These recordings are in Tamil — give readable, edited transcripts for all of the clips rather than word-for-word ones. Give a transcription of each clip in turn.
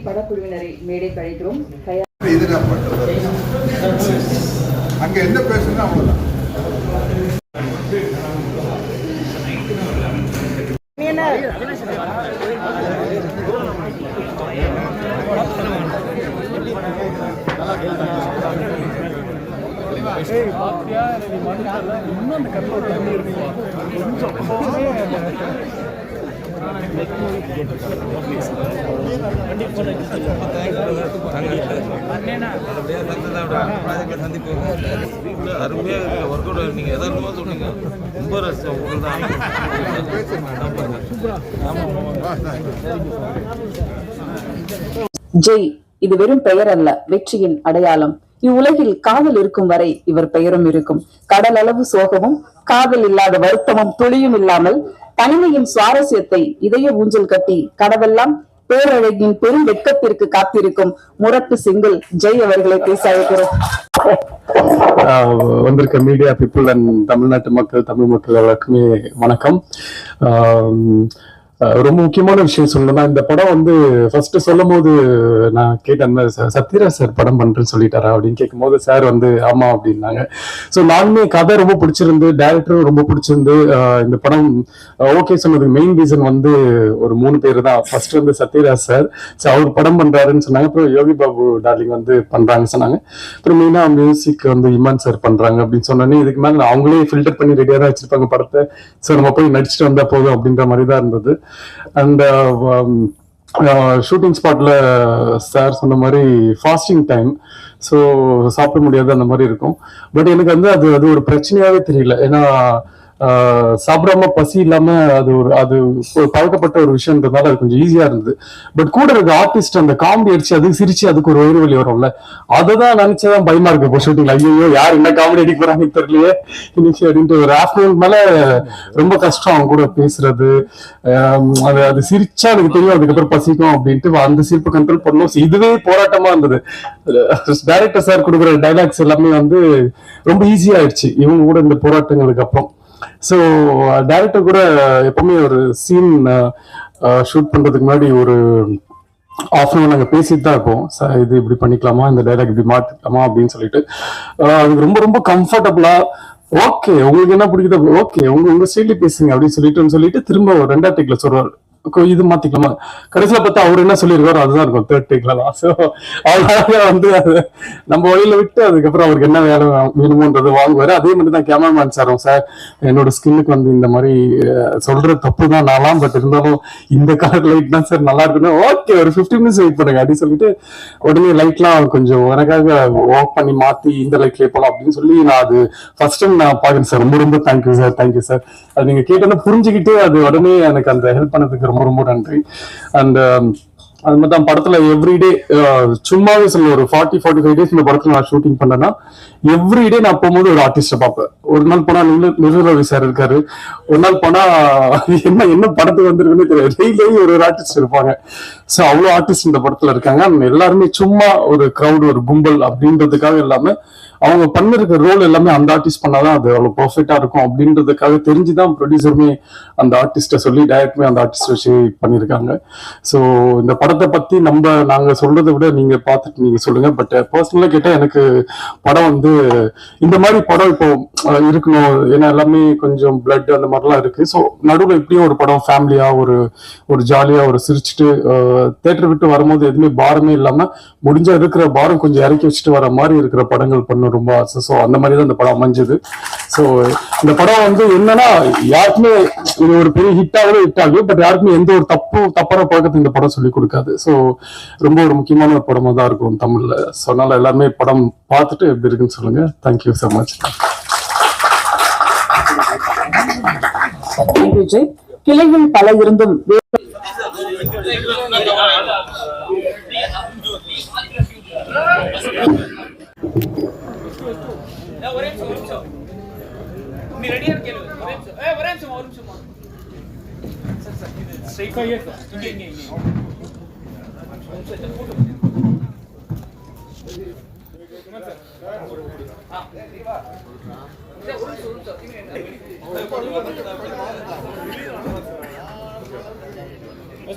படக்குழுவினரை மேடை கழிக்கிறோம். அங்க என்ன பேசுனா அவ்வளவுதான். இன்னும் அந்த கட்டில தண்ணி இருக்கு ஜெய் இது வெறும் பெயர் அல்ல, வெற்றியின் அடையாளம். இவ்வுலகில் காதல் இருக்கும் வரை இவர் பெயரும் இருக்கும். கடல் அளவு சோகமும் காதல் இல்லாத வருத்தமும் துளியும் இல்லாமல் தனிமையின் சுவாரஸ்யத்தை இதய ஊஞ்சல் கட்டி கடவெல்லாம் பேரழகின் பெரும் வெட்கத்திற்கு காத்திருக்கும் முரட்டு சிங்கிள் ஜெய் அவர்களை பேச அழைக்கிறோம். வந்திருக்க மீடியா பீப்புள் அண்ட் தமிழ்நாட்டு மக்கள், தமிழ் மக்கள் எல்லாருக்குமே வணக்கம். ரொம்ப முக்கியமான விஷயம் சொல்லணும்னா, இந்த படம் வந்து ஃபர்ஸ்ட் சொல்லும் போது நான் கேட்டேன், சத்யராஜ் சார் படம் பண்றேன்னு சொல்லிட்டாரா அப்படின்னு கேட்கும் போது சார் வந்து ஆமா அப்படின்னாங்க. ஸோ நானுமே கதை ரொம்ப பிடிச்சிருந்து, டைரக்டரும் ரொம்ப பிடிச்சிருந்து இந்த படம் ஓகே சொன்னதுக்கு மெயின் ரீசன் வந்து ஒரு 3 பேர் தான். ஃபர்ஸ்ட் வந்து சத்யராஜ் சார், ஸோ அவர் படம் பண்றாருன்னு சொன்னாங்க. அப்புறம் யோகி பாபு டார்லிங் வந்து பண்றாங்கன்னு சொன்னாங்க. அப்புறம் மெயினா மியூசிக் வந்து இமான் சார் பண்றாங்க அப்படின்னு சொன்னோன்னே இதுக்கு மேலே அவங்களே ஃபில்டர் பண்ணி ரெடியாக தான் வச்சிருப்பாங்க படத்தை. ஸோ நம்ம போய் நடிச்சுட்டு வந்தா போதும் அப்படின்ற மாதிரி தான் இருந்தது. அண்ட் ஷூட்டிங் ஸ்பாட்ல சார் சொன்ன மாதிரி ஃபாஸ்டிங் டைம், ஸோ சாப்பிட முடியாது அந்த மாதிரி இருக்கும். பட் எனக்கு வந்து அது ஒரு பிரச்சனையாவே தெரியல. ஏன்னா சாப்பிடாம பசி இல்லாம அது பழக்கப்பட்ட ஒரு விஷயம்ன்றதுனால அது கொஞ்சம் ஈஸியா இருந்தது. பட் கூட இருக்க ஆர்டிஸ்ட் அந்த காமெடி அடிச்சு அதுக்கு சிரிச்சு அதுக்கு ஒரு வயிறு வலி வரும்ல, அததான் நினைச்சதான் பயமா இருக்கு இப்போ ஷூட்டிங்ல. ஐயோ யார் என்ன காமெடி அடிக்க போறாங்க தெரியலையே இன்னைக்கு அப்படின்ட்டு ஒரு ஆஃப்டர்நூன் மேல ரொம்ப கஷ்டம் அவங்க கூட பேசுறது. அது சிரிச்சா எனக்கு தெரியும் அதுக்கப்புறம் பசிக்கும் அப்படின்ட்டு அந்த சிரிப்பு கண்ட்ரோல் பண்ணணும். இதுவே போராட்டமா இருந்தது. டைரக்டர் சார் கொடுக்குற டைலாக்ஸ் எல்லாமே வந்து ரொம்ப ஈஸியா ஆயிடுச்சு இவங்க கூட இந்த போராட்டங்களுக்கு அப்புறம். ஸோ டைரக்டர் கூட எப்பவுமே ஒரு சீன் ஷூட் பண்றதுக்கு முன்னாடி ஒரு ஆஃப்டர்நூன் நாங்கள் பேசிட்டு தான் இருப்போம். சார் இது இப்படி பண்ணிக்கலாமா, இந்த டைலாக் இப்படி மாத்திக்கலாமா அப்படின்னு சொல்லிட்டு அதுக்கு ரொம்ப ரொம்ப கம்ஃபர்டபுளா ஓகே உங்களுக்கு என்ன பிடிக்குதோ ஓகே உங்க ஸ்டைல பேசுங்க அப்படின்னு சொல்லிட்டு திரும்ப ஒரு 2வது டேக்ல சொல்றாரு இது மாத்திக்கலாமா. கடைசியில பார்த்தா அவர் என்ன சொல்லியிருக்காரோ அதுதான் இருக்கும் 3rd டேக்லாம். ஸோ அதனால வந்து நம்ம வழியில விட்டு அதுக்கப்புறம் அவருக்கு என்ன வேலை வேணுமோன்றது வாங்குவாரு. அதே மாதிரி தான் கேமராமேன் சாரும், சார் என்னோட ஸ்கின்னுக்கு வந்து இந்த மாதிரி சொல்ற தப்பு தான் நான்லாம், பட் இருந்தாலும் இந்த கலர் லைட் தான் சார் நல்லா இருக்குன்னு. ஓகே ஒரு 15 மினிட்ஸ் வெயிட் பண்ணுங்க அப்படின்னு சொல்லிட்டு உடனே லைட்லாம் கொஞ்சம் எனக்காக ஒர்க் பண்ணி மாத்தி இந்த லைட்லயே போலாம் அப்படின்னு சொல்லி நான் அது ஃபர்ஸ்ட் டைம் நான் பாக்குறேன் சார். ரொம்ப ரொம்ப தேங்க்யூ சார். அது நீங்க கேட்டதை புரிஞ்சுக்கிட்டு அது உடனே எனக்கு அந்த ஹெல்ப் பண்ணதுக்கு ரொம்ப ரொம்ப நன்றி. அண்ட் அது மாதிரி தான் படத்துல எவ்ரிடே சும்மாவே சொல்ல ஒரு 40-45 டேஸ் இந்த படத்துல நான் ஷூட்டிங் பண்ணேன்னா எவ்ரிடே நான் போகும்போது ஒரு ஆர்டிஸ்ட பார்ப்பேன். ஒரு நாள் போனா நிருரவி சார் இருக்காரு, ஒரு நாள் போனா என்ன படத்துக்கு வந்திருக்குன்னு தெரியாது, டெய்லியும் ஒரு ஆர்டிஸ்ட் இருப்பாங்க. ஸோ அவ்வளோ ஆர்டிஸ்ட் இந்த படத்துல இருக்காங்க. எல்லாருமே சும்மா ஒரு கிரௌட் ஒரு கும்பல் அப்படின்றதுக்காக இல்லாம அவங்க பண்ணிருக்க ரோல் எல்லாமே அந்த ஆர்டிஸ்ட் பண்ணாதான் அது அவ்வளவு பெர்ஃபெக்டா இருக்கும் அப்படின்றதுக்காக தெரிஞ்சுதான் ப்ரொடியூசருமே அந்த ஆர்டிஸ்ட சொல்லி டைரக்டருமே அந்த ஆர்டிஸ்ட் வச்சு பண்ணிருக்காங்க. ஸோ இந்த படத்தை பத்தி நாங்க சொல்றதை விட நீங்க பார்த்துட்டு நீங்க சொல்லுங்க. பட் பர்சனலா கேட்டா எனக்கு படம் வந்து இந்த மாதிரி படம் இப்போ இருக்கணும். ஏன்னா எல்லாமே கொஞ்சம் பிளட் அந்த மாதிரிலாம் இருக்கு. ஸோ நடுவில் எப்படியும் ஒரு படம் ஃபேமிலியா ஒரு ஜாலியா ஒரு சிரிச்சுட்டு தேட்டர் விட்டு வரும்போது எதுவுமே பாரமே இல்லாம முடிஞ்ச இருக்கிற பாரம் கொஞ்சம் இறக்கி வச்சுட்டு வர மாதிரி இருக்கிற படங்கள் பண்ண ரொம்ப ஆசை. ஸோ அந்த மாதிரி தான் இந்த படம் அமைஞ்சது. ஸோ இந்த படம் வந்து என்னன்னா யாருக்குமே இது ஒரு பெரிய ஹிட் ஆகும், பட் யாருக்குமே எந்த ஒரு தப்பான பழக்கத்தை இந்த படம் சொல்லி கொடுக்காது. ஸோ ரொம்ப ஒரு முக்கியமான படமா தான் இருக்கும் தமிழ்ல. ஸோ அதனால எல்லாருமே படம் பார்த்துட்டு எப்படி இருக்குன்னு சொல்லுங்க. Thank you so much. கிளைகள் பல இருந்தும்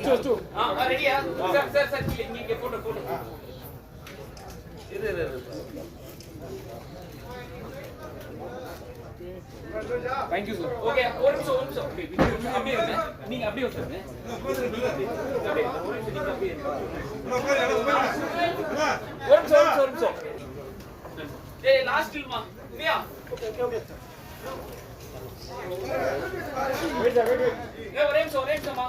ரெடியா சார் சார் இங்க போட்டோ போட்டோ இரு Thank you sir. Okay, ஒரு நிமிஷம். அப்படியே இருங்க. நீங்க அப்படியே உட்காருங்க. அப்படியே ஒரு நிமிஷம். ஏய் லாஸ்ட் இல்லமா. பிரியா. Okay. Wait. ஏய் ஒரே நிமிஷமா.